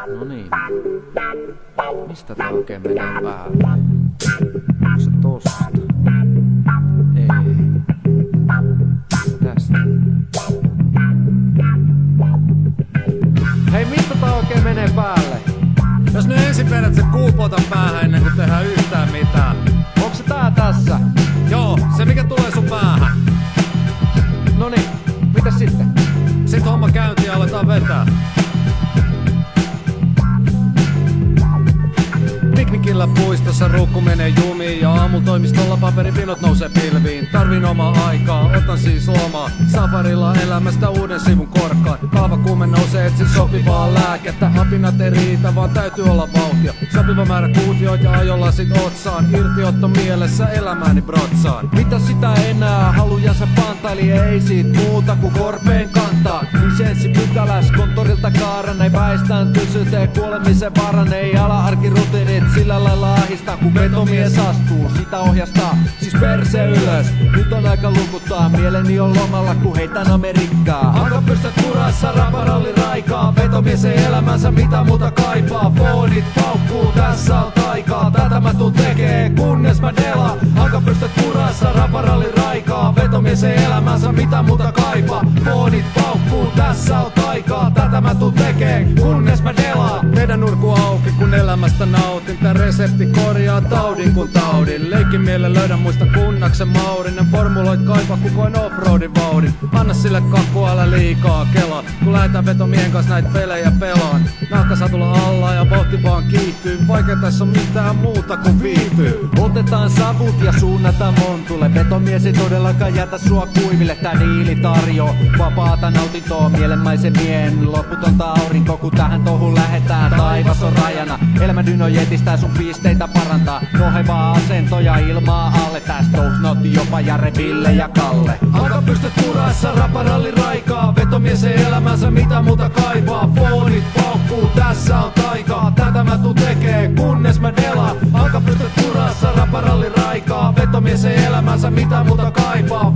No niin. Mistä tää oikein menee päälle? Onko se tosta? Ei. Tästä. Hei, mistä tää oikein menee päälle? Jos nyt ensin vedät sen kuupotan päähän ennen kuin tehdään yhtään mitään. Onko se tää tässä? Joo, se mikä tulee sun päähän. Noniin, mitäs sitten? Sit homma käyntiin ja aletaan vetää. Piknikillä puistossa ruukku menee jumiin ja aamulla toimistolla paperipinot nousee pilviin. Tarvin omaa aikaa, otan siis lomaa. Safarilla elämästä uuden sivun korkkaan. Kaavakuume nousee, etsin sopivaa lääkettä. Apinat ei riitä, vaan täytyy olla vauhtia. Sopiva määrä kuutioita ja ajolasit otsaan. Irtiotto mielessä elämääni brotsaan. Mitä sitä enää, halujansa pantaili, ei siitä muuta kuin korpeen kantaa. Lisenssipykäläs konttorilta kaaran, ei väistään tysyteen kuolemisen varan. Ei ala-arkirutiinit sillä lailla ahistaa, kun vetomies astuu, sitä ohjastaa, siis perse ylös. Nyt on aika lukuttaa, mieleni on lomalla, kun heitän Amerikkaa. Hankapystä kurassa, raparalli raikaa. Vetomies ei elämänsä mitä muuta kaipaa. Foonit paukkuu, tässä on taikaa. Tätä mä tuun tekee, kunnes mä delaan. Hankapystä kurassa, raparalli raikaa. Vetomies ei elämänsä mitä muuta kaipaa. Foonit paukkuu, tässä on taikaa. Tätä mä tuun tekee, kunnes mä delaan. Teidän nurku auki, kun elämästä nautin. Tää resepti korjaa taudin kun taudin. Leikin mielen löydän muista kunnaksen maurinen. Formuloit kaipa kukoin offroadin vauhdin. Anna sille kakku, älä liikaa kelaa. Kun lähetään vetomien kanssa näit pelejä pelaan. Nahkasatulla alla ja vauhti vaan kiihtyy. Vaikka tässä on mitään muuta kuin viihtyy. Otetaan savut ja suunnataan montulle. Vetomies ei todellakaan jätä sua kuiville. Tää diili tarjoo vapaata nautintoa mielenmaisemien. Loputonta aurinko kun tähän touhun lähetään. Taivas on rajana. Elämä dynojetistää sun pisteitä parantaa. Nohevaa asentoja ilmaa alle. Tästä touhnotti jopa Jare, Ville ja Kalle. Hankapystöt kurassa, raparalli raikaa. Vetomies ei elämänsä mitä muuta kaipaa. Foonit paukkuu, tässä on taikaa. Tätä mä tuun tekee, kunnes mä delaan. Hankapystöt kurassa, raparalli raikaa. Vetomies ei elämänsä mitä muuta kaipaa.